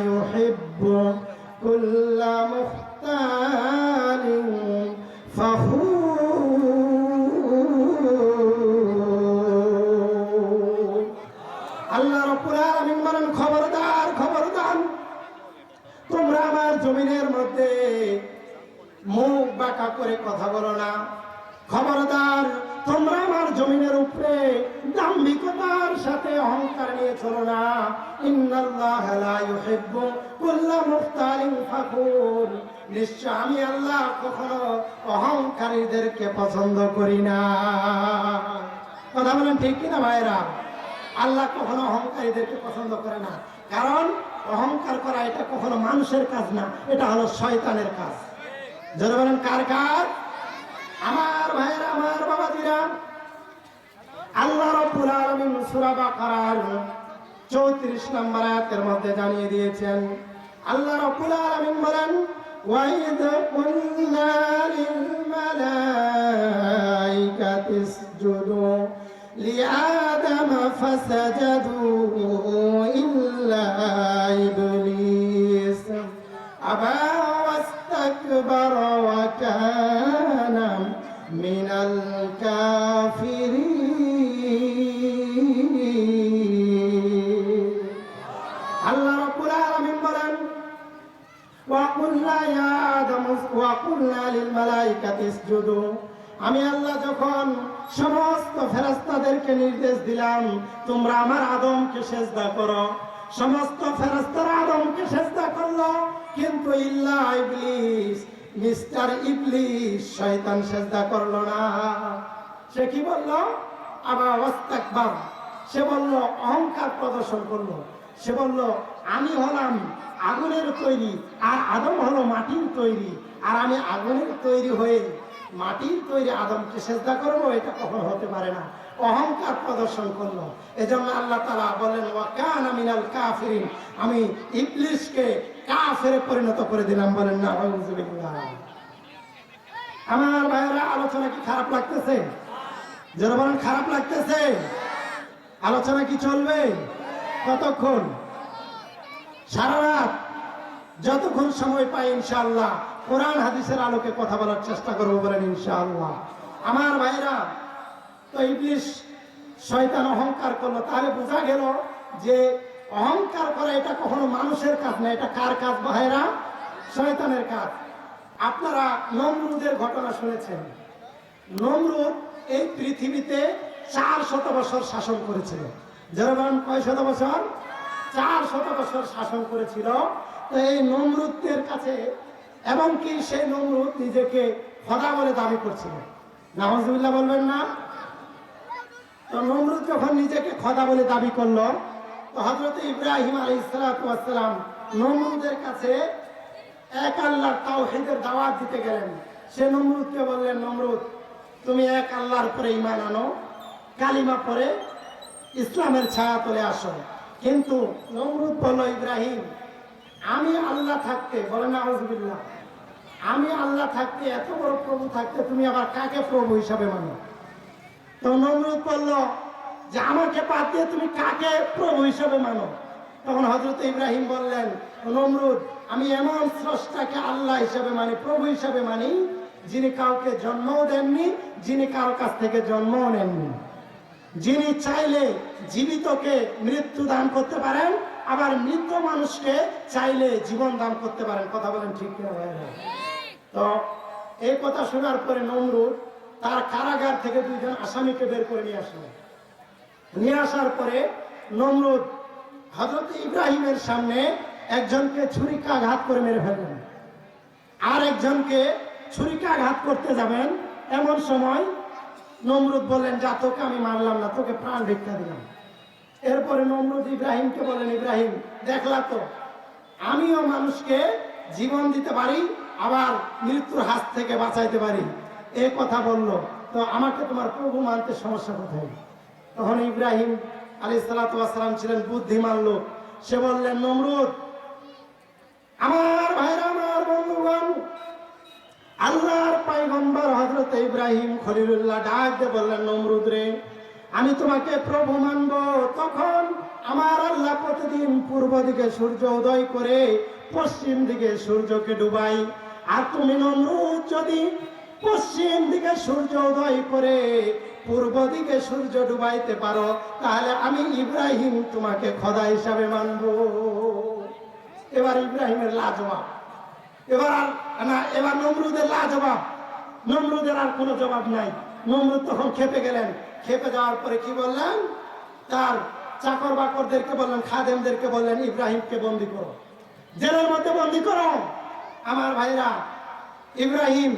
يحب كل مختال فخور আল্লাহ রাব্বুল আলামিন বলেন, খবরদার খবরদার, তোমরা আমার জমিনের মধ্যে মুখ বাঁকা করে কথা বলো না। খবরদার, তোমরা আমার জমিনের উপরে দাম্ভিকতার সাথে অহংকার নিয়ে চলো না। ইন্নাল্লাহা লা ইউহিব্বু কুল্লা মুখতালিন ফাখুর, নিশ্চয় আমি আল্লাহ কখনো অহংকারীদেরকে পছন্দ করি না। কথা বলেন ঠিক কিনা ভাইরা? আল্লাহ কখনো অহংকারীদেরকে পছন্দ করে না, কারণ অহংকার করা এটা কখনো মানুষের কাজ না, এটা হলো শয়তানের কাজ। যারা বলেন কার কাজ? আমার ভাইরা, আমার বাবাজিরা, আল্লাহ রাব্বুল আলামিন সূরা বাকারার 34 নম্বর আয়াতের মধ্যে জানিয়ে দিয়েছেন। আল্লাহ রাব্বুল আলামিন বলেন, ওয়াইদ কুলনা লিল মালাইকাতি ইসজুদু লিআদম ফাসাজাদু ইল্লা ইবলিস আবা ওয়াস্তাকবারা ওয়া কানা মিনাল কাফিরিন। আল্লাহ রাব্বুল আলামিন বলেন, ওয়া কুল্লা ইয়া আদম ওয়া কুল্লা লিল মালাইকাতি ইসজুদু, আমি আল্লাহ যখন সমস্ত ফেরেশতাদেরকে নির্দেশ দিলাম তোমরা আমার আদমকে সিজদা করো, সমস্ত ফেরেশতারা আদমকে সিজদা করলো, কিন্তু ইল্লা ইবলিস, মিস্টার ইবলিস শয়তান সিজদা করলো না। সে কি বলল? আবা ওয়াস্তাকবার, সে বলল, অহংকার প্রদর্শন করলো। সে বলল, আমি হলাম আগুনের তৈরি আর আদম হলো মাটির তৈরি, আর আমি আগুনের তৈরি হয়ে মাটির তৈরি আদমকে সিজদা করবো, এটা কখনো হতে পারে না। অহংকার প্রদর্শন করলো। এজন্য আল্লাহ তাআলা বলেন, ওয়া কানা মিনাল কাফিরিন, আমি ইবলিসকে কাফেরে পরিণত করে দিলাম। বলেন না আউযুবিল্লাহ। আমার ভাইরা, আলোচনা কি খারাপ লাগতেছে? যারা বলেন খারাপ লাগতেছে, আলোচনা কি চলবে? কতক্ষণ? সারা রাত, যতক্ষণ সময় পাই ইনশাআল্লাহ কোরআন হাদিসের আলোকে কথা বলার চেষ্টা করবো। বলেন ইনশাআল্লাহ। আমার ভাইরা, তো ইবলিস শয়তান অহংকার করলো, তাহলে বোঝা গেল যে অহংকার করা এটা কখনো মানুষের কাজ না। এটা কার কাজ ভাইরা? শয়তানের কাজ। আপনারা নমরুদের ঘটনা শুনেছেন। নমরুদ এই পৃথিবীতে 400 বছর শাসন করেছিল। যারা বলেন কয় শত বছর? 400 বছর শাসন করেছিল। তো এই নমরুদের কাছে, এবং কি সেই নমরুদ নিজেকে খোদা বলে দাবি করছিল। নাউজুবিল্লাহ বলবেন না? তো নমরুদ যখন নিজেকে খোদা বলে দাবি করলো, তো হযরত ইব্রাহিম আলাইহিস সালাতু ওয়াস সালাম নমরুদের কাছে এক আল্লাহর তাওহীদের দাওয়াত দিতে গেলেন। সে নমরুদকে বললেন, নমরুদ, তুমি এক আল্লাহর উপরে ঈমান আনো, কালিমা পড়ে ইসলামের ছায়া তলে আসো। কিন্তু নমরুদ বলল, ইব্রাহিম, আমি আল্লাহ থাকতে, বলেন আউযুবিল্লাহ, আমি আল্লাহ থাকতে, এত বড় প্রভু থাকতে তুমি আবার কাকে প্রভু হিসাবে মানো? তো নমরুদ বলল যে আমাকে বাদ দিয়ে তুমি কাকে প্রভু হিসাবে মানো? তখন হযরত ইব্রাহিম বললেন, নমরুদ, আমি এমন স্রষ্টাকে আল্লাহ হিসাবে মানি, প্রভু হিসাবে মানি, যিনি কাউকে জন্মও দেননি, যিনি কারো কাছ থেকে জন্মও নেননি, যিনি চাইলে জীবিতকে মৃত্যু দান করতে পারেন, আবার মৃত মানুষকে চাইলে জীবন দান করতে পারেন। কথা বলেন ঠিক কিনা ভাইরা? তো এই কথা শোনার পরে নমরুদ তার কারাগার থেকে 2 জন আসামিকে বের করে নিয়ে আসলো। নিয়ে আসার পরে নমরুদ হযরত ইব্রাহিমের সামনে একজনকে ছুরিকাঘাত করে মেরে ফেললেন, আর একজনকে ছুরিকাঘাত করতে যাবেন, এমন সময় নমরুদ বললেন, যা, তোকে আমি মারলাম না, তোকে প্রাণ ভিক্ষা দিলাম। এরপরে নমরুদ ইব্রাহিমকে বললেন, ইব্রাহিম, দেখলা তো, আমিও মানুষকে জীবন দিতে পারি, আবার মৃত্যুর হাত থেকে বাঁচাইতে পারি। এই কথা বললো, তো আমাকে তোমার প্রভু মানতে সমস্যা কোথায়? তখন ইব্রাহিম আলাইহিস সালাতু ওয়াস সালাম ছিলেন বুদ্ধিমান লোক। সে বললেন, নমরুদ, আমার ভাইরা, আমার বন্ধুগণ, আল্লাহর পয়গম্বর হযরত ইব্রাহিম খলিলুল্লাহ ডাক দিয়ে বললেন, নমরুদ রে, আমি তোমাকে প্রভু মানব, তখন আমার আল্লাহ প্রতিদিন পূর্ব দিকে সূর্য উদয় করে পশ্চিম দিকে সূর্যকে ডুবাই। আর তুমি নমরুদ যদি পশ্চিম দিকে সূর্য উদয় করে পূর্ব দিকে সূর্য ডুবাইতে পারো, তাহলে আমি ইব্রাহিম তোমাকে খোদা হিসাবে মানব। এবার ইব্রাহিমের লাজবাব, এবার নমরুদের লাজবাব। নমরুদের আর কোনো জবাব নাই। নমরুদ তখন খেপে গেলেন। খেপে যাওয়ার পরে কি বললেন? তার চাকর বাকরদেরকে বললেন, খাদেমদেরকে বললেন, ইব্রাহিমকে বন্দি করো, জেলের মধ্যে বন্দি করো। আমার ভাইরা, ইব্রাহিম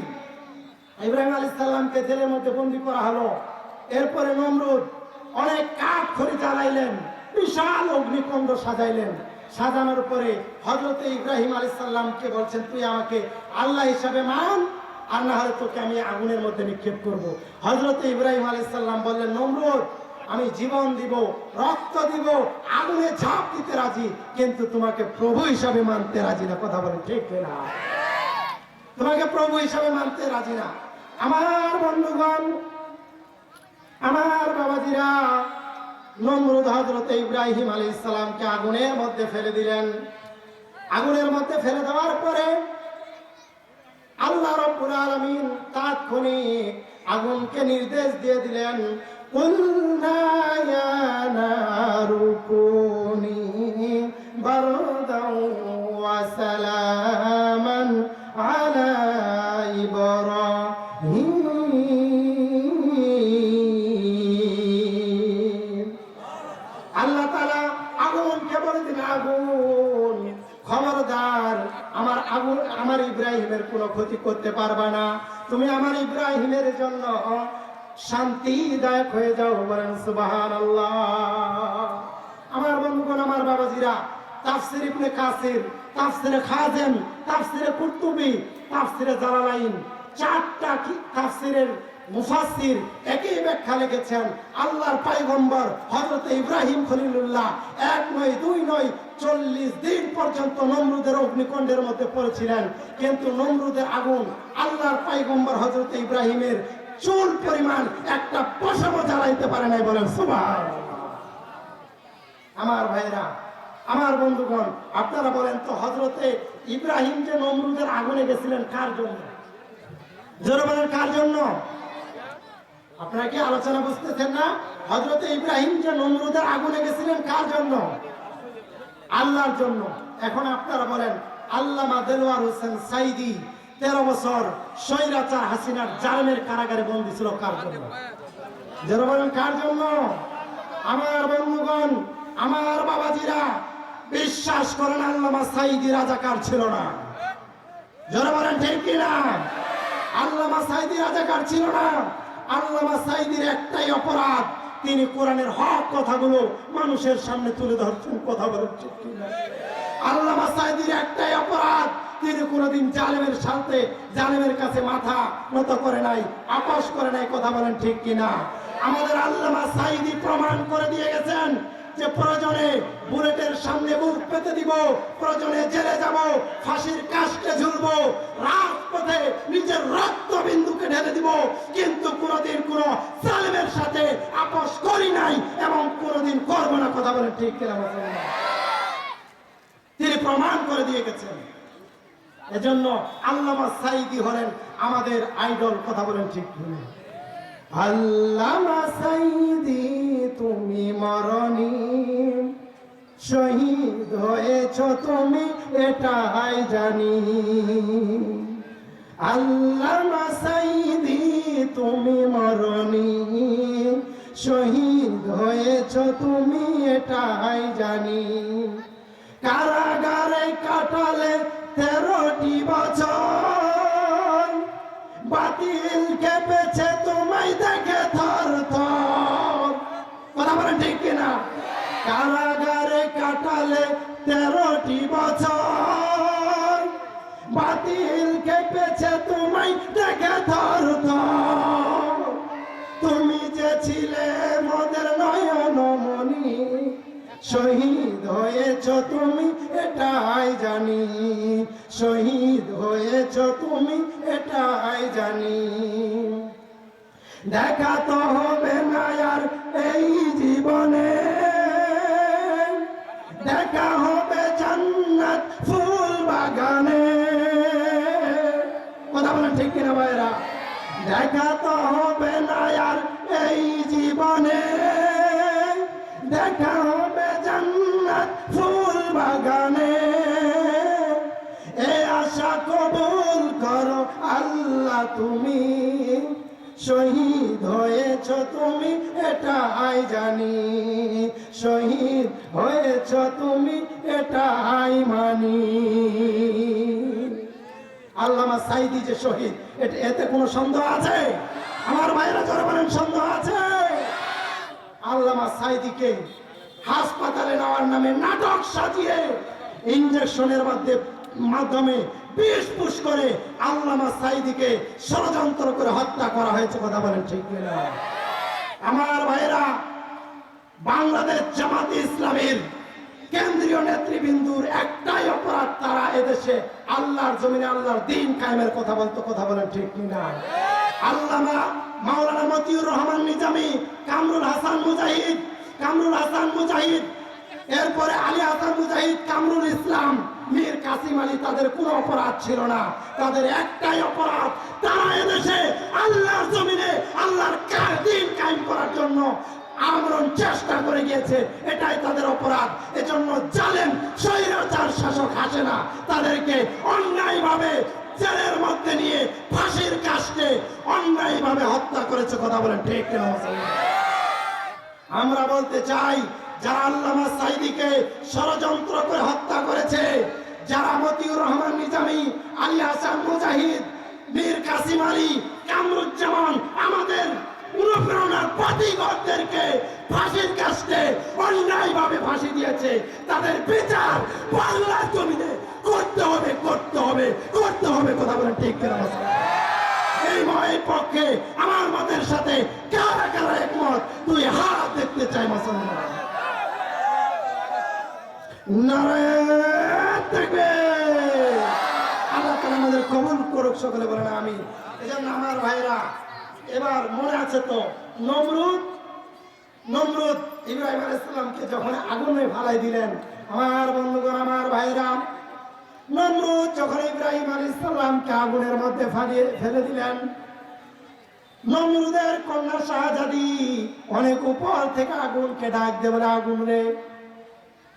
আলাইহিস সালামকে জেলের মধ্যে বন্দি করা হলো। এরপরে নমরুদ অনেক কাঠ খড়ি জ্বালাইলেন, বিশাল অগ্নিকুণ্ড সাজাইলেন। সাজানোর পরে হযরতে ইব্রাহিম আলাইহিস সালামকে বলছেন, তুই আমাকে আল্লাহ হিসাবে মান, আর না হলে তোকে আমি আগুনের মধ্যে নিক্ষেপ করব। হযরতে ইব্রাহিম আলাইহিস সালাম বললেন, নমরুদ, আমি জীবন দিব, রক্ত দিব, আগুনে ঝাঁপ দিতে রাজি, কিন্তু তোমাকে প্রভু হিসাবে মানতে রাজি না। কথা বলেন ঠিক না? তোমাকে প্রভু হিসাবে মানতে রাজি না। আমার বন্ধুগণ, আমার বাবাজিরা, নমরুদ হযরতে ইব্রাহিম আলাইহিস সালামকে আগুনের মধ্যে ফেলে দিলেন। আগুনের মধ্যে ফেলে দেওয়ার পরে আল্লাহ রাব্বুল আলামিন তাৎক্ষণিক আগুনকে নির্দেশ দিয়ে দিলেন, কুলনা ইয়া নারু কুনি বারদাও ওয়া সালামান আলা ইব্রাহিম। আল্লাহ তাআলা আগুনকে বলে দিলেন, আগুন খবরদার, আমার ইব্রাহিমের কোনো ক্ষতি করতে পারবা না। তুমি আমার ইব্রাহিমের জন্য শান্তিদায়ক হয়ে যাও। বলেন সুবহানাল্লাহ। আমার বন্ধুগণ, আমার বাবাজিরা, তাফসীর ইবনে কাসির, তাফসীরে খাজেম, তাফসীরে কুরতুবী, তাফসীরে জালালাইন, চারটা তাফসীরের মুফাসসির একই ব্যাখ্যা লিখেছেন। আল্লাহর পয়গম্বর হযরত ইব্রাহিম খলিলুল্লাহ 1 নয় 2 নয় 40 দিন পর্যন্ত নমরুদের অগ্নিকুণ্ডের মধ্যে পড়েছিলেন, কিন্তু নমরুদের আগুন আল্লাহর পয়গম্বর হযরত ইব্রাহিমের চুল পরিমাণ একটা পশমও জ্বালাইতে পারে নাই। বলেন সুবহানাল্লাহ। আমার ভাইরা, আমার বন্ধুগণ, আপনারা বলেন তো, হযরতে ইব্রাহিম যে নমরুদের আগুনে গেছিলেন কার জন্য? জোরে বলেন, কার জন্য? আপনারা কি আলোচনা বুঝতেছেন না? হযরতে ইব্রাহিম যে নমরুদের আগুনে গেছিলেন কার জন্য? আল্লাহর জন্য। এখন আপনারা বলেন, আল্লামা দেলোয়ার হোসেন সাইদি 13 বছর স্বৈরাচার হাসিনার জালেমের কারাগারে বন্দী ছিল কার জন্য? যারা বলেন কার জন্য? আমার বন্ধুগণ, আমার বাবাজিরা, বিশ্বাস করেন আল্লামা সাইদি রাজাকার ছিল না। যারা বলেন ঠিক কিনা? আল্লামা সাইদি রাজাকার ছিল না। আল্লামা সাইদির একটাই অপরাধ, তিনি কোরআনের হক কথাগুলো মানুষের সামনে তুলে ধরছেন। কথা বলেন ঠিক কিনা? আল্লামা সাইদির একটাই অপরাধ, তিনি কোনোদিন জালেমের কাছে মাথা নত করে নাই, আপোষ করে নাই। কথা বলেন ঠিক কিনা? আমাদের আল্লামা সাইদি প্রমাণ করে দিয়ে গেছেন যে প্রয়োজনে বুলেটের সামনে মুখ পেতে দিব, প্রয়োজনে জেলে যাব, ফাঁসির কাস্টে ঝুলবো, রাজপথে নিজের রক্ত বিন্দুকে ঢেলে দিব, কিন্তু কোনোদিন কোনো জালেমের সাথে আপোষ করি নাই এবং কোনোদিন করবো না। কথা বলেন ঠিক কিনা? তিনি প্রমাণ করে দিয়ে গেছেন। এজন্য আল্লামা সাইদি হলেন আমাদের আইডল। কথা বলেন ঠিক কিনা? আল্লামা সাইদি তুমি মরনি, শহীদ হয়েছ তুমি এটাই জানি। আল্লামা সাইদি তুমি মরনি, শহীদ হয়েছ তুমি এটাই জানি। কারাগারে কাটালে 13টি বছর, বাতিল কেঁপেছে তোমায় দেখে থর থর। কথা বলেন ঠিক কিনা? কারাগারে কাটালে 13টি বছর, বাতিল কেঁপেছে তোমায় দেখে থর থর। তুমি যে ছিলে মোদের নয়নমণি, শহীদ হয়েছ তুমি এটাই জানি। শহীদ হয়েছ তুমি এটাই জানি। দেখা তো হবে না আর এই জীবনে, দেখা হবে জান্নাত ফুল বাগানে। কথা বলেন ঠিক কিনা ভাইরা? দেখা তো হবে না আর এই জীবনে, দেখা হবে জান্নাত ফুল বাগানে। এ আশা কবুল করো আল্লাহ তুমি, শহীদ হয়েছ তুমি এটাই জানি, শহীদ হয়েছ তুমি এটাই মানি। আল্লামা সাঈদী যে শহীদ, এতে কোনো সন্দেহ আছে? আমার ভাইরা যারা বলেন সন্দেহ আছে? আল্লামা সাঈদীকে হাসপাতালে নেওয়ার নামে নাটক সাজিয়ে ইনজেকশনের মাধ্যমে বিষ পুশ করে আল্লামা সাঈদীকে ষড়যন্ত্র করে হত্যা করা হয়েছে। কথা বলেন ঠিক কিনা? আমার ভাইরা, বাংলাদেশ জামাতে ইসলামীর কেন্দ্রীয় নেতৃবৃন্দুর একটাই অপরাধ, তারা এদেশে আল্লাহর জমিনে আল্লাহর দ্বীন কায়েমের কথা বলতো। কথা বলেন ঠিক কিনা? আল্লামা মাওলানা মতিউর রহমান নিজামী, কামরুল হাসান মুজাহিদ, এরপরে আলী হাসান মুজাহিদ, কামরুল ইসলাম, মীর কাসিম আলী, তাদের কোনো অপরাধ ছিল না। তাদের একটাই অপরাধ, তারা এদেশে আল্লাহর জমিনে আল্লাহর দ্বীন কায়েম করার জন্য আমরণ চেষ্টা করে গিয়েছে, এটাই তাদের অপরাধ। এজন্য জালেম স্বৈরাচার শাসক হাসিনা তাদেরকে অন্যায়ভাবে জেলের মধ্যে নিয়ে ফাঁসির কাস্টে অন্যায়ভাবে হত্যা করেছে। কথা বলেন ঠিক কিনা? আমরা বলতে চাই, যারা আল্লামা সাঈদীকে ষড়যন্ত্র করে হত্যা করেছে, যারা মতিউর রহমান নিজামী, আলী হাসান মুজাহিদ, মীর কাসিম আলী, কামরুজ্জামান, আমাদের অনুপ্রেরণার প্রতিগতদেরকে ফাঁসির কাস্টে অন্যায়ভাবে ফাঁসি দিয়েছে, তাদের বিচার বাংলার জমিনে করতে হবে। কথা বলেন ঠিক কিনা? এই ময়ের পক্ষে আমার মতের সাথে কারা কারা একমত, তুই হাত দেখতে চাই মুসলমান। নারায়ণ তাকবীর। আল্লাহ তাআলা আমাদের কবুল করুক, সকলে বলেন আমিন। এজন্য আমার ভাইরা, এবার মনে আছে তো নমরুদ ইব্রাহিম আলাইহিস সালামকে যখন আগুনে ফালাই দিলেন, আমার বন্ধুগণ, আমার ভাইরা, নমরুদ যখন ইব্রাহিম আলাইহিস সালামকে আগুনের মধ্যে ফেলে দিলেন, নমরুদের কন্যা শাহজাদি অনেক উপর থেকে আগুনকে ডাক দিয়ে বলে, আগুন রে,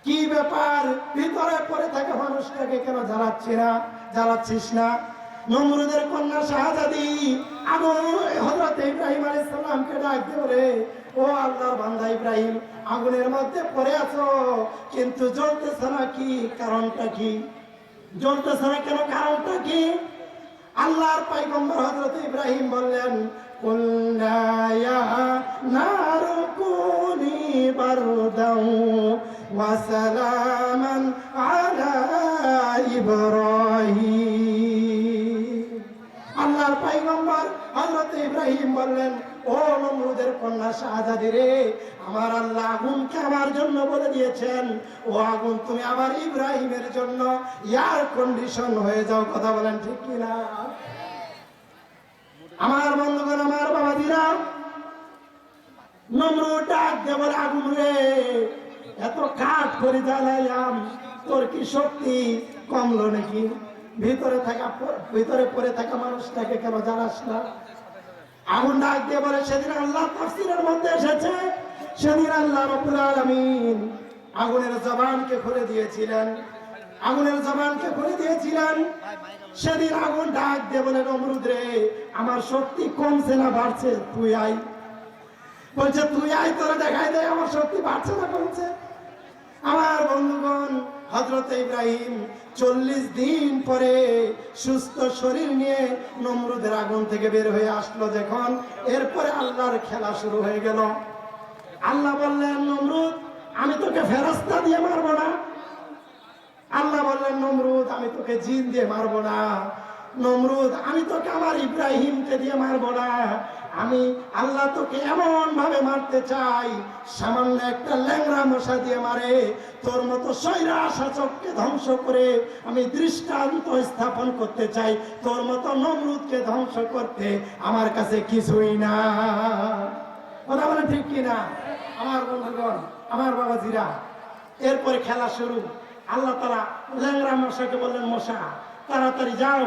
কি ব্যাপার? ভিতরে পড়ে থাকা মানুষটাকে কেন জ্বালাচ্ছিস না? নমরুদের কন্যা শাহজাদি আগুন হযরত ইব্রাহিম আলাইহিস সালামকে ডাক দিয়ে বলে, ও আল্লাহর বান্দা ইব্রাহিম, আগুনের মধ্যে পড়ে আছো কিন্তু জ্বলতেছে না, কি কারণটা কি? জ্বলতেছে না কেন, কারণটা কি? আল্লাহর পয়গম্বর হযরত ইব্রাহিম বললেন, কুল্লা ইয়া নারু কুনি বারদাও ওয়া সালামান আলা ইব্রাহিম। আল্লাহর পয়গম্বর হযরত ইব্রাহিম বললেন, ও নমরুদের কন্যা শাহজাদি রে, আমার আল্লাহ আগুনকে আমার জন্য বলে দিয়েছেন, ও আগুন তুমি আমার ইব্রাহিমের জন্য এয়ার কন্ডিশন হয়ে যাও। কথা বলেন ঠিক কিনা? আমার বন্ধুগণ, আমার বাবাজিরা, নমরুদ ডাক দিয়ে বলে, আগুন রে, এত কাঠ করে জ্বালাইলাম, তোর কি শক্তি কমলো নাকি? ভিতরে পড়ে থাকা মানুষটাকে কেন জ্বালাস না? আগুন ডাক দিয়ে বলে, সেদিন আল্লাহ তাফসীরের মধ্যে এসেছে, সেদিন আল্লাহ রাব্বুল আলামিন আগুনের জবানকে খুলে দিয়েছিলেন। সেদিন আগুন ডাক দিয়ে বলে, নমরুদ রে, আমার শক্তি কমছে না বাড়ছে? তুই আই। বলছে, তুই আই, তোরা দেখাই দেয় আমার শক্তি বাড়ছে না কমছে। আমার বন্ধুগণ, হযরত ইব্রাহিম 40 দিন পরে সুস্থ শরীর নিয়ে নমরুদের আগুন থেকে বের হয়ে আসলো যখন, এরপরে আল্লাহর খেলা শুরু হয়ে গেল। আল্লাহ বললেন, নমরুদ, আমি তোকে ফেরেশতা দিয়ে মারবো না। আল্লাহ বললেন, নমরুদ, আমি তোকে জিন দিয়ে মারবো না। নমরুদ, আমি তোকে আমার ইব্রাহিমকে দিয়ে মারবো না, আমি আল্লাহ তোকে এমন ভাবে মারতে চাই, সামান্য একটা ল্যাংড়া মশা দিয়ে মারে। তোর মতো স্বৈরা শাসককে ধ্বংস করে আমি দৃষ্টান্ত স্থাপন করতে চাই। তোর মতো নমরুদকে ধ্বংস করতে আমার কাছে কিছুই না। কথা বলে ঠিক কিনা আমার বন্ধুগণ, আমার বাবাজিরা? এরপরে খেলা শুরু। আল্লাহ তাআলা ল্যাংড়া মশাকে বললেন, মশা তাড়াতাড়ি যাও,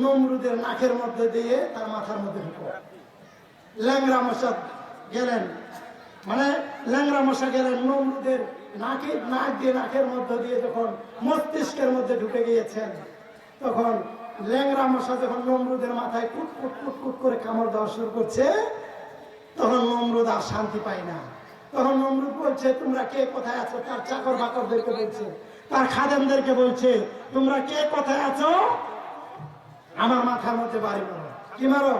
নমরুদের নাকের মধ্যে দিয়ে তার মাথার মধ্যে ঢুকো। ল্যাংড়া মশা গেলেন, মানে ল্যাংড়া মশা গেলেন নমরুদের নাক দিয়ে, নাকের মধ্যে দিয়ে যখন মস্তিষ্কের মধ্যে ঢুকে গিয়েছেন, তখন ল্যাংড়া মশা যখন নমরুদের মাথায় কুট কুট কুট কুট করে কামড় দেওয়া শুরু করছে, তখন নমরুদ আর শান্তি পায় না। তখন নমরুদ বলছে, তোমরা কে কোথায় আছো? তার চাকর বাকরদেরকে বলছে, তার খাদেমদেরকে বলছে, তোমরা কে কোথায় আছো? আমার মাথার মধ্যে বাড়ি মারো। কি মারো?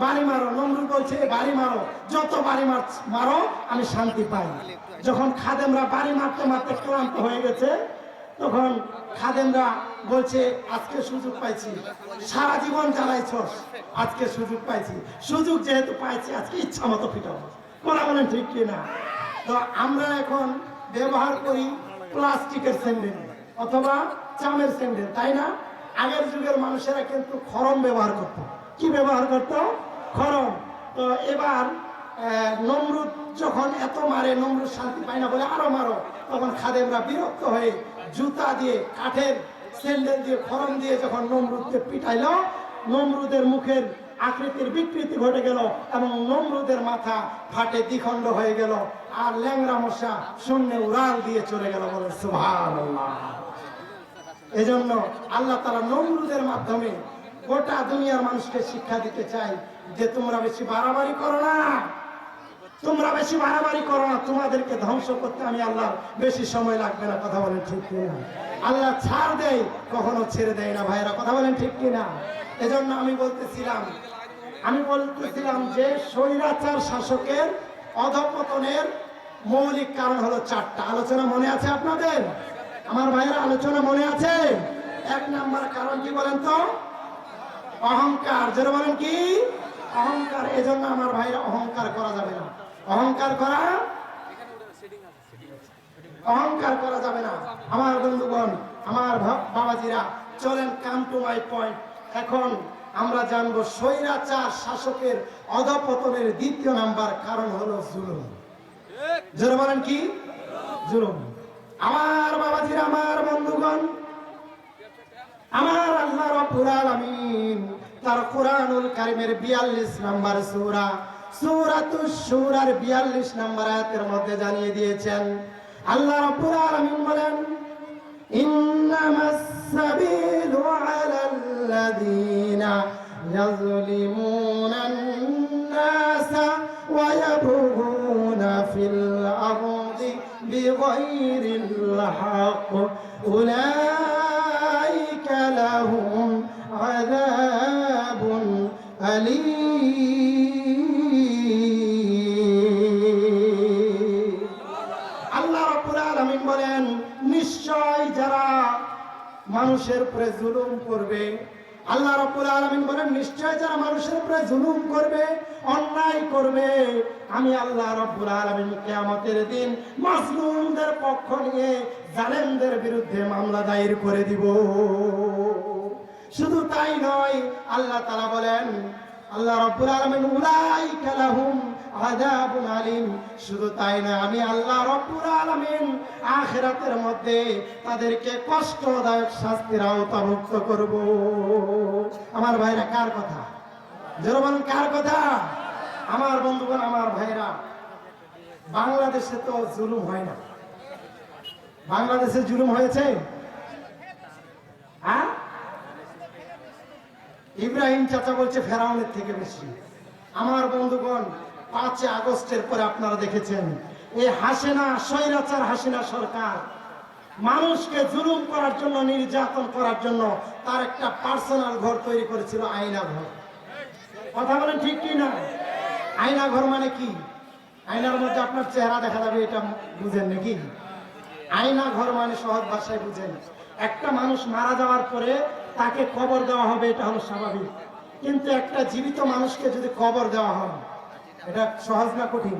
বাড়ি মারো। নমরুদ বলছে, বাড়ি মারো, যত বাড়ি মারো আমি শান্তি পাই। যখন খাদেমরা বাড়ি মারতে মারতে ক্লান্ত হয়ে গেছে, তখন খাদেমরা বলছে, আজকে সুযোগ পাইছি, সারা জীবন জ্বালাইছস, আজকে সুযোগ পাইছি, সুযোগ যেহেতু পাইছি আজকে ইচ্ছা মতো পিটাবো। বলা বলেন ঠিক কিনা? তো আমরা এখন ব্যবহার করি প্লাস্টিকের স্যান্ডেল অথবা চামের স্যান্ডেল, তাই না? আগের যুগের মানুষেরা কিন্তু খড়ম ব্যবহার করত। কি ব্যবহার করত? খড়ম। তো এবার নমরুদ যখন এত মারে, নমরুদ শান্তি পায় না বলে আরো মারো। তখন খাদেমরা বিরক্ত হয়ে জুতা দিয়ে, কাঠের স্যান্ডেল দিয়ে, খড়ম দিয়ে যখন নমরুদকে পিটাইল, নমরুদের মুখের আকৃতির বিকৃতি ঘটে গেল এবং নমরুদের মাথা ফাটে দ্বিখণ্ড হয়ে গেল, আর ল্যাংড়া মশা শূন্যে উড়াল দিয়ে চলে গেল। বলে সুবহানাল্লাহ। এজন্য আল্লাহ তাআলা নমরুদের মাধ্যমে গোটা দুনিয়ার মানুষকে শিক্ষা দিতে চাই যে তোমরা বেশি বাড়াবাড়ি করো না, তোমরা বেশি বাড়াবাড়ি করো না, তোমাদেরকে ধ্বংস করতে আমি আল্লাহ বেশি সময় লাগবে না। কথা বলেন ঠিক কিনা? আল্লাহ ছাড় দেয়, কখনো ছেড়ে দেয় না। ভাইরা কথা বলেন ঠিক কিনা? এজন্য আমি বলতেছিলাম যে স্বৈরাচার শাসকের অধঃপতনের মৌলিক কারণ হলো চারটা। আলোচনা মনে আছে আপনাদের? আমার ভাইয়েরা, আলোচনা মনে আছে? এক নাম্বার কারণ কি বলেন তো? অহংকার। যারা বলেন কি? অহংকার। এজন্য আমার ভাইরা অহংকার করা যাবে না। অহংকার করা যাবে না। আমার বন্ধুগণ, আমার বাবাজিরা, চলেন কাম টু মাই পয়েন্ট। এখন আমরা জানবো স্বৈরাচার শাসকের অধঃপতনের দ্বিতীয় নাম্বার কারণ হলো জুলুম। যারা বলেন কি? জুলুম। আমার বাবাজিরা, আমার বন্ধুগণ, আমার আল্লাহ রাব্বুল আলামিন তার কোরআনুল কারীমের 42 নম্বর সূরা, সূরাতুশ শূরার 42 নম্বর আয়াতের মধ্যে জানিয়ে দিয়েছেন, আল্লাহ রাব্বুল আলামিন বলেন, ইন্নামাস সাবিলু আলাল্লাযীনা ইয়াযলিমুনান নাসা ওয়া ইয়াবগুনা ফিল আরদি বিগাইরিল হক উলাইকা লাহুম আযাবুন আলীম। আল্লাহ রাব্বুল আলামিন বলেন, নিশ্চয় যারা মানুষের উপরে জুলুম করবে, আল্লাহ রাব্বুল আলামিন বলেন, নিশ্চয় যারা মানুষের উপরে জুলুম করবে, অন্যায় করবে, আমি আল্লাহ রাব্বুল আলামিন কিয়ামতের দিন মাজলুমদের পক্ষ নিয়ে জালেমদের বিরুদ্ধে মামলা দায়ের করে দিব। শুধু তাই নয়, আল্লাহ তাআলা বলেন, আল্লাহ রাব্বুল আলামিন উলাইকা লাহুম আযাবুন আলীম। শুধু তাই না, আমি আল্লাহ রাব্বুল আলামিন আখিরাতের মধ্যে তাদেরকে কষ্টদায়ক শাস্তির আওতাভুক্ত করব। আমার ভাইরা, কার কথা? যারা বলেন কার কথা? আমার বন্ধুগণ, আমার ভাইরা, বাংলাদেশে তো জুলুম হয় না। বাংলাদেশে জুলুম হয়েছে? হ্যাঁ, ইব্রাহিম চাচা বলছে ফেরাউনের থেকে বেশি। আমার বন্ধুগণ, 5 আগস্টের পরে আপনারা দেখেছেন, এই হাসিনা, স্বৈরাচার হাসিনা সরকার মানুষকে জুলুম করার জন্য, নির্যাতন করার জন্য তার একটা পার্সোনাল ঘর তৈরি করেছিল, আয়না ঘর। কথা বলেন ঠিক কি না? আয়না ঘর মানে কি? আয়নার মধ্যে আপনার চেহারা দেখা যাবে, এটা বুঝেন নাকি? আয়না ঘর মানে সহজ ভাষায় বুঝেন, একটা মানুষ মারা যাওয়ার পরে তাকে কবর দেওয়া হবে, এটা হলো স্বাভাবিক। কিন্তু একটা জীবিত মানুষকে যদি কবর দেওয়া হয়, এটা সহজ না কঠিন?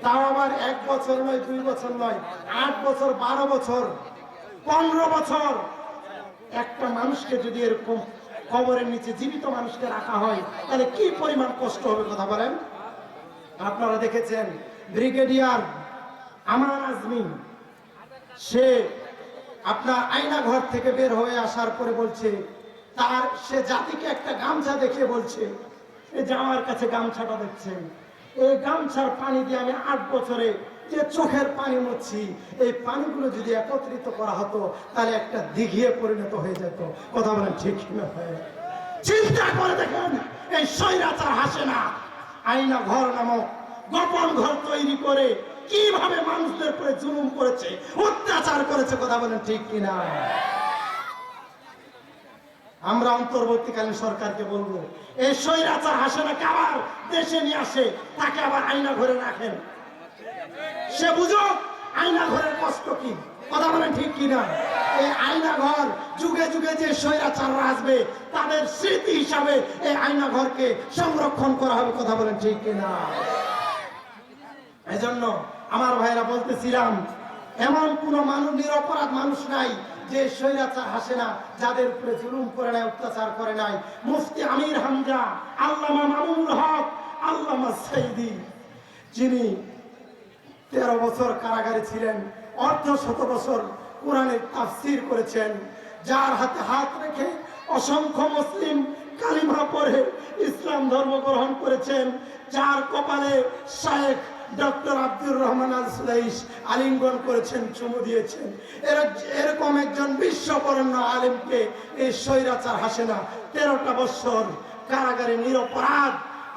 তাও আবার 1 বছর নয়, 2 বছর নয়, 8 বছর, 12 বছর, 15 বছর একটা মানুষকে যদি এরকম কবরের নিচে জীবিত মানুষকে রাখা হয়, তাহলে কি পরিমাণ কষ্ট হবে কথা বলেন? আপনারা দেখেছেন ব্রিগেডিয়ার আমান আজমি, সে আপনার আয়না ঘর থেকে বের হয়ে আসার পরে বলছে, সে জাতিকে একটা গামছা দেখিয়ে বলছে, এই যে আমার কাছে গামছাটা দেখছেন, এই গামছার পানি দিয়ে আমি 8 বছরে যে চোখের পানি মুছছি, এই পানিগুলো যদি একত্রিত করা হতো তাহলে একটা দিঘিয়ে পরিণত হয়ে যেত। কথা বলেন ঠিক কিনা? চিন্তা করে দেখেন, এই স্বৈরাচার হাসিনা আয়না ঘর নামক গোপন ঘর তৈরি করে কিভাবে মানুষদের উপরে জুলুম করেছে, অত্যাচার করেছে। কথা বলেন ঠিক কিনা? আমরা অন্তর্বর্তীকালীন সরকারকে বলবো, এই স্বৈরাচার হাসিনাকে আবার দেশে নিয়ে আসে, তাকে আবার আয়না ঘরে রাখেন, সে বুঝো আয়না ঘরের কষ্ট কি। কথা বলেন ঠিক কিনা? এই আয়না ঘর যুগে যুগে যে স্বৈরাচাররা আসবে তাদের স্মৃতি হিসাবে এই আয়না ঘরকে সংরক্ষণ করা হবে। কথা বলেন ঠিক কিনা? এজন্য আমার ভাইরা বলতেছিলাম, এমন কোন মানুষ, নিরপরাধ মানুষ নাই যে স্বৈরাচার হাসিনা যাদের উপরে জুলুম করে নাই, অত্যাচার করে নাই। মুফতি আমির হামজা, আল্লামা মামুনুল হক, আল্লামা সাইদি, যিনি 13 বছর কারাগারে ছিলেন, 1/2 বছর কোরআনের তাফসীর করেছেন, যার হাতে হাত রেখে অসংখ্য মুসলিম কালিমা পড়ে ইসলাম ধর্ম গ্রহণ করেছেন, যার কপালে শায়েখ ডক্টর আব্দুর রহমান আল সুলাইশ আলিঙ্গন করেছেন, চুমু দিয়েছেন। এরকম একজন বিশ্ববরেণ্য আলেমকে এই স্বৈরাচার হাসিনা 13টা বছর কারাগারে নিরপরাধ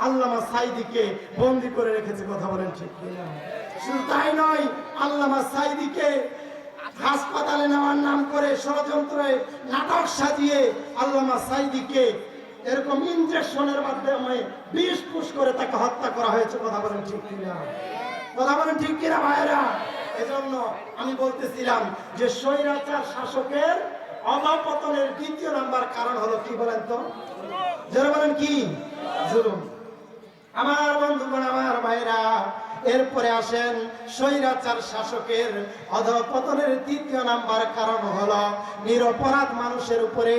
আল্লামা সাইদিকে বন্দী করে রেখেছে। কথা বলেন ঠিক কিনা? শুধু তাই নয়, আল্লামা সাইদিকে হাসপাতালে নেওয়ার নাম করে ষড়যন্ত্রে নাটক সাজিয়ে আল্লামা সাইদিকে এরকম ইনজেকশনের মাধ্যমে বিষ পুশ করে তাকে হত্যা করা হয়েছে। কথা বলেন ঠিক কিনা? কথা বলেন ঠিক কিনা ভাইরা? এজন্য আমি বলতেছিলাম যে স্বৈরাচার শাসকের অধঃপতনের 2য় নাম্বার কারণ হলো কি বলেন তো? যারা বলেন কি? জুলুম। আমার বন্ধুগণ, আমার ভাইরা, এরপরে আসেন স্বৈরাচার শাসকের অধঃপতনের 3য় নাম্বার কারণ হলো নিরপরাধ মানুষের উপরে,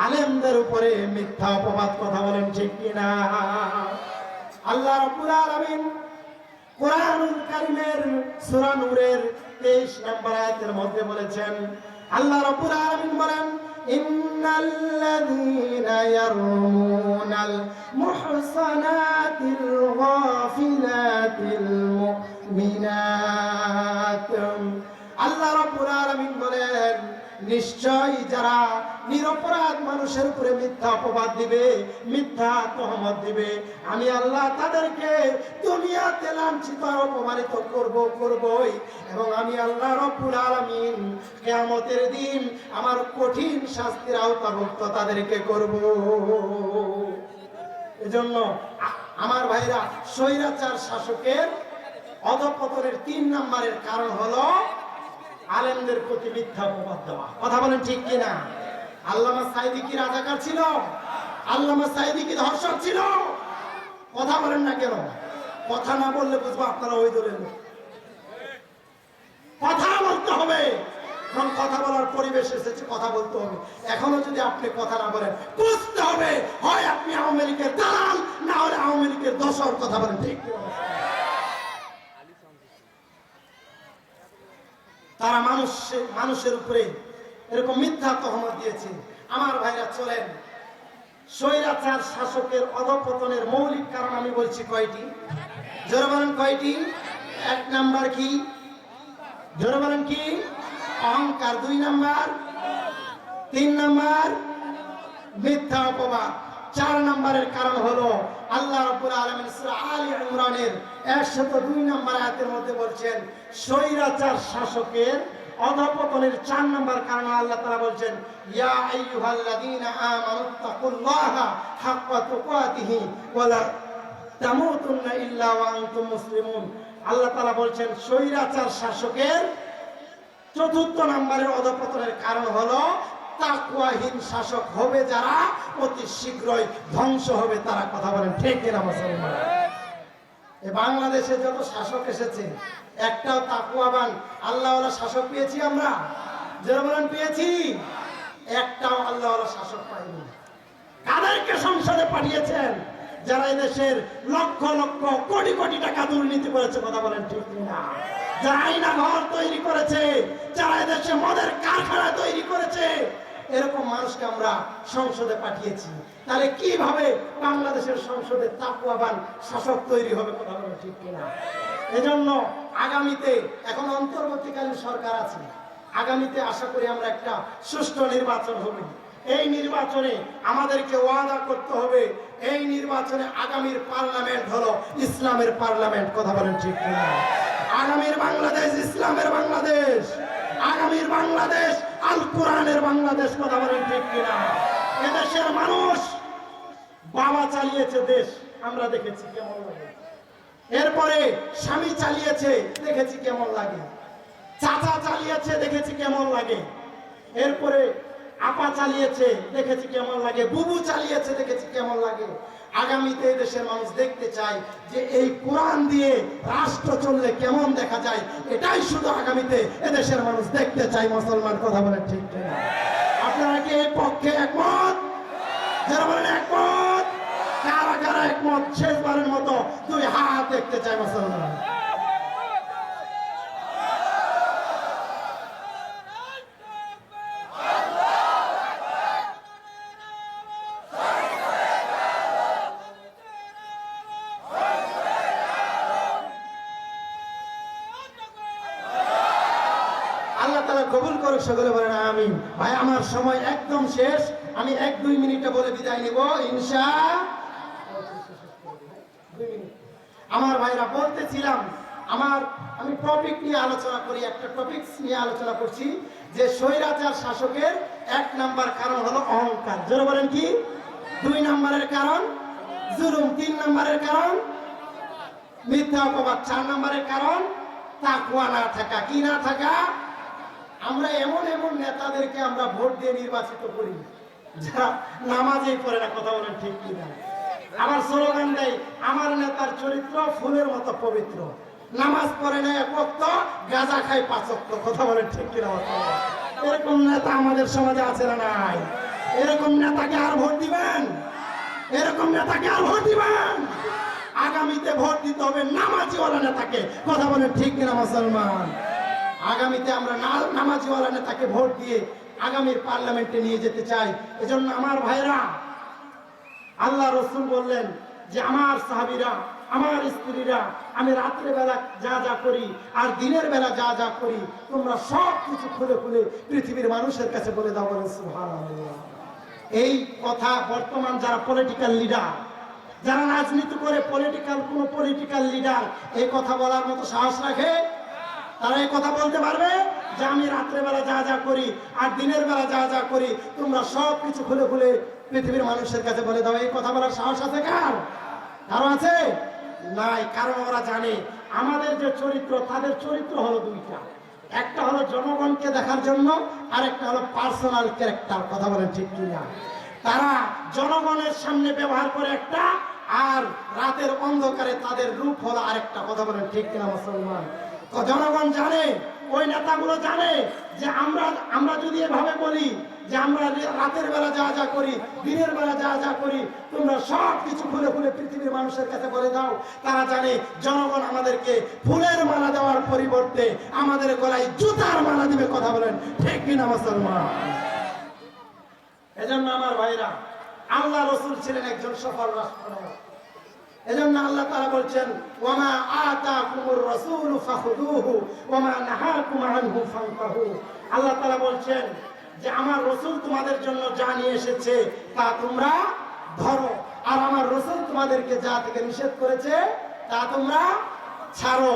আলেমদের উপরে মিথ্যা অপবাদ। কথা বলেন ঠিক কিনা? আল্লাহ রাব্বুল আলামিন কোরআনুল কারীমের সূরা নূরের 23 নম্বর আয়াতের মধ্যে বলেছেন, আল্লাহ রাব্বুল আলামিন বলেন, ইন্নাল্লাযীনা ইয়ারমুনাল মুহসানাতিল গাফিলাতিল মুমিনাত। আল্লাহ রাব্বুল আলামিন বলেন, নিশ্চয় যারা নিরপরাধ মানুষের উপরে মিথ্যা অপবাদ দিবে, মিথ্যা তহমত দিবে, আমি আল্লাহ তাদেরকে দুনিয়াতে লাঞ্ছিত আর অপমানিত করবই, এবং আমি আল্লাহ রাব্বুল আলামিন কিয়ামতের দিন আমার কঠিন শাস্তির আওতাভুক্ত তাদেরকে করব। এজন্য আমার ভাইরা, স্বৈরাচার শাসকের অধঃপতনের 3 নম্বরের কারণ হলো আলেমদের প্রতি মিথ্যা অপবাদ দেওয়া। কথা বলেন ঠিক কিনা? আল্লামা সাইদি কি রাজাকার ছিল? আল্লামা সাইদি কি ধর্ষক ছিল? কথা বলেন না কেন? কথা না বললে বুঝবো আপনারা ওই দলের লোক। কথা বলতে হবে, কারণ কথা বলার পরিবেশ এসেছে, কথা বলতে হবে। এখনো যদি আপনি কথা না বলেন, বুঝতে হবে হয় আপনি আওয়ামী লীগের দালাল, না হলে আওয়ামী লীগের দোসর। কথা বলেন ঠিক? তারা মানুষের উপরে এরকম মিথ্যা তহমত দিয়েছে। আমার ভাইরা চলেন, স্বৈরাচার শাসকের অধঃপতনের মৌলিক কারণ আমি বলছি কয়টি? জোরে বলেন কয়টি? 1 নাম্বার কি? জোরে বলেন কি? অহংকার। 2 নাম্বার? 3 নাম্বার মিথ্যা অপবাদ। 4 নম্বরের কারণ হলো আল্লাহ রাব্বুল আলামিন সূরা আলী ইমরানের 102 নম্বর আয়াতের মধ্যে বলছেন, স্বৈরাচার শাসকের অধঃপতনের 4 নম্বর কারণ আল্লাহ তাআলা বলছেন, ইয়া আইয়ুহাল্লাযীনা আমানুত্তাকুল্লাহা হাক্কা তুকাতিহি ওয়া লা তামুতুন্না ইল্লা ওয়া আনতুম মুসলিমুন। আল্লাহ তাআলা বলছেন স্বৈরাচার শাসকের 4র্থ নম্বরের অধঃপতনের কারণ হলো তাকওয়াহীন শাসক হবে যারা, অতি শীঘ্রই ধ্বংস হবে তারা। কথা বলেন ঠিক কিনা মুসলমান? এই বাংলাদেশে যত শাসক এসেছে, একটাও তাকওয়াবান আল্লাহওয়ালা শাসক পেয়েছি আমরা? যারা বলেন পেয়েছি? একটাও আল্লাহওয়ালা শাসক পাইনি। কাদেরকে সংসদে পাঠিয়েছেন? যারা এদেশের লক্ষ লক্ষ কোটি কোটি টাকা দুর্নীতি করেছে। কথা বলেন ঠিক কিনা? যারা আয়না ঘর তৈরি করেছে, যারা এদেশে মদের কারখানা তৈরি করেছে, এরকম মানুষকে আমরা সংসদে পাঠিয়েছি। তাহলে কিভাবে বাংলাদেশের সংসদে তাকওয়াবান শাসক তৈরি হবে? কথা বলেন ঠিক কিনা? এজন্য আগামীতে, এখন অন্তর্বর্তীকালীন সরকার আছে, আগামীতে আশা করি আমরা একটা সুষ্ঠু নির্বাচন হবে। এই নির্বাচনে আমাদেরকে ওয়াদা করতে হবে, এই নির্বাচনে আগামীর পার্লামেন্ট হলো ইসলামের পার্লামেন্ট। কথা বলেন ঠিক কিনা? আগামীর বাংলাদেশ ইসলামের বাংলাদেশ, আগামীর বাংলাদেশ আল কোরআনের বাংলাদেশ। কথা বলেন ঠিক কিনা? এদেশের মানুষ বাবা চালিয়েছে দেশ, আমরা দেখেছি কেমন লাগে। এরপরে স্বামী চালিয়েছে, দেখেছি কেমন লাগে। চাচা চালিয়েছে, দেখেছি কেমন লাগে। এরপরে আপা চালিয়েছে, দেখেছি কেমন লাগে। বুবু চালিয়েছে, দেখেছি কেমন লাগে। আগামীতে দেশের মানুষ দেখতে চায় যে এই কোরআন দিয়ে রাষ্ট্র চললে কেমন দেখা যায়। এটাই শুধু আগামীতে এদেশের মানুষ দেখতে চায়। মুসলমান কথা বলেন ঠিক কিনা? আপনারা কি এই পক্ষে একমত? যারা বলেন একমত, কারা কারা একমত? শেষবারের মতো দুই হাত দেখতে চাই মুসলমান। কবুল করুক, সকলে বলেন আমিন। ভাই আমার সময় একদম শেষ, আমি 1-2 মিনিটে বলে বিদায় নিব আমার ভাইরা। বলতেছিলাম আমি টপিক নিয়ে আলোচনা করি, একটা টপিক নিয়ে আলোচনা করছি যে স্বৈরাচার শাসকের 1 নাম্বার কারণ হলো অহংকার। জোরে বলেন কি? 2 নাম্বারের কারণ জুলুম, 3 নাম্বারের কারণ মিথ্যা অপবাদ, 4 নাম্বারের কারণ তাকওয়া না থাকা। কি না থাকা? আমরা এমন এমন নেতাদেরকে আমরা ভোট দিয়ে নির্বাচিত করি যারা নামাজই পড়ে না। কথা বলেন ঠিক কিনা? আমার স্লোগান দেয়, আমার নেতার চরিত্র ফুলের মতো পবিত্র, নামাজ পড়ে না 1 ওয়াক্ত, গাঁজা খায় 5 ওয়াক্ত। কথা বলেন ঠিক কিনা? এরকম নেতা আমাদের সমাজে আছে না নাই? এরকম নেতাকে আর ভোট দিবেন? এরকম নেতাকে আর ভোট দিবেন? আগামীতে ভোট দিতে হবে নামাজিওয়ালা নেতাকে। কথা বলেন ঠিক কিনা মুসলমান? আগামীতে আমরা নামাজিওয়ালা নেতাকে ভোট দিয়ে আগামীর পার্লামেন্টে নিয়ে যেতে চাই। এজন্য আমার ভাইরা, আল্লাহ রসুল বললেন যে আমার সাহাবীরা, আমার স্ত্রীরা, আমি রাত্রে বেলা যা যা করি আর দিনের বেলা যা যা করি, তোমরা সব কিছু খুলে খুলে পৃথিবীর মানুষের কাছে বলে দাও। বলেন সুবহানাল্লাহ। এই কথা বর্তমান যারা পলিটিক্যাল লিডার, যারা রাজনীতি করে, পলিটিক্যাল লিডার এই কথা বলার মতো সাহস রাখে? তারা এই কথা বলতে পারবে যে আমি রাত্রে বেলা যা যা করি আর দিনের বেলা যা যা করি তোমরা সব কিছু খুলে খুলে পৃথিবীর মানুষের কাছে বলে দাও? এই কথা বলার সাহস আছে কার? কারো আছে? নাই। কারণ ওরা জানে আমাদের যে চরিত্র, তাদের চরিত্র হলো 2টা। একটা হলো জনগণকে দেখার জন্য, আর একটা হলো পার্সোনাল ক্যারেক্টার। কথা বলেন ঠিক কিনা? তারা জনগণের সামনে ব্যবহার করে একটা, আর রাতের অন্ধকারে তাদের রূপ হলো আরেকটা। কথা বলেন ঠিক কিনা মুসলমান? জনগণ জানে, ওই নেতাগুলো জানে যে আমরা যদি এভাবে বলি যে আমরা রাতের বেলা যা যা করি, দিনের বেলা যা যা করি, তোমরা সব কিছু খুলে খুলে পৃথিবীর মানুষের কাছে বলে দাও, তারা জানে জনগণ আমাদেরকে ফুলের মালা দেওয়ার পরিবর্তে আমাদের গলায় জুতার মালা দিবে। কথা বলেন ঠিক কিনা মুসলমান? এজন্য আমার ভাইরা, আল্লাহ রসুল ছিলেন একজন সফল রাষ্ট্রনায়ক। এজন্য আল্লাহ তাআলা বলছেন, ওয়ামা আতাকুমুর রাসূলু ফাখুযুহু ওয়ামা নাহাকুম আনহু ফান্তাহু। আল্লাহ তাআলা বলছেন যে আমার রাসূল তোমাদের জন্য যা নিয়ে এসেছে তা তোমরা ধরো, আর আমার রাসূল তোমাদেরকে যা থেকে নিষেধ করেছে তা তোমরা ছাড়ো।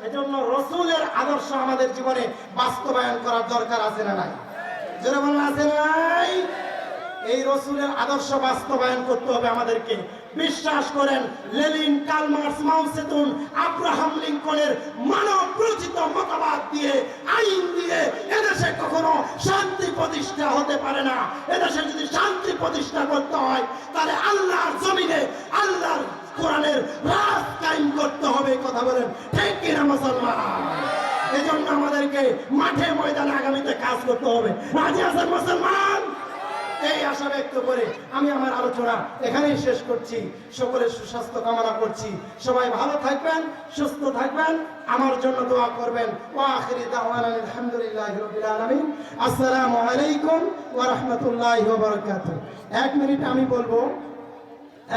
এজন্য রাসূলের আদর্শ আমাদের জীবনে বাস্তবায়ন করার দরকার আছে না নাই? যারা বলেন আছে না নাই? এই রাসূলের আদর্শ বাস্তবায়ন করতে হবে আমাদেরকে। বিশ্বাস করেন লেনিন, কার্ল মার্কস, মাও সেতুং, আব্রাহাম লিঙ্কনের মানব রচিত মতবাদ দিয়ে, আইন দিয়ে এদেশে কখনো শান্তি প্রতিষ্ঠা হতে পারে না। এদেশে যদি শান্তি প্রতিষ্ঠা করতে হয় তাহলে আল্লাহর জমিনে আল্লাহর কোরআনের রাজ কায়েম করতে হবে। কথা বলেন ঠিক কিনা মুসলমান? এজন্য আমাদেরকে মাঠে ময়দানে আগামীতে কাজ করতে হবে। রাজি আছেন মুসলমান? এই আশা ব্যক্ত করে আমি আমার আলোচনা এখানেই শেষ করছি। সকলের সুস্বাস্থ্য কামনা করছি। সবাই ভালো থাকবেন, সুস্থ থাকবেন, আমার জন্য দোয়া করবেন। ওয়া আখিরি দাওয়ানা আলহামদুলিল্লাহি রাব্বিল আলামিন। আসসালামু আলাইকুম ওয়া রাহমাতুল্লাহি ওয়া বারাকাতুহু। 1 মিনিট আমি বলবো।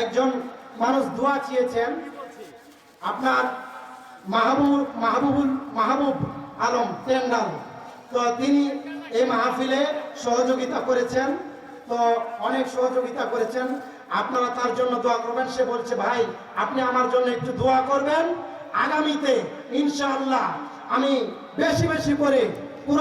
একজন মানুষ দোয়া চেয়েছেন, আপনার মাহবুব আলম টেন্ডাল। তো তিনি এই মাহফিলে সহযোগিতা করেছেন, তো অনেক সহযোগিতা করেছেন। আপনারা তার জন্য দোয়া করবেন। সে বলছে ভাই আপনি আমার জন্য একটু দোয়া করবেন, আগামীতে ইনশাআল্লাহ আমি বেশি বেশি করে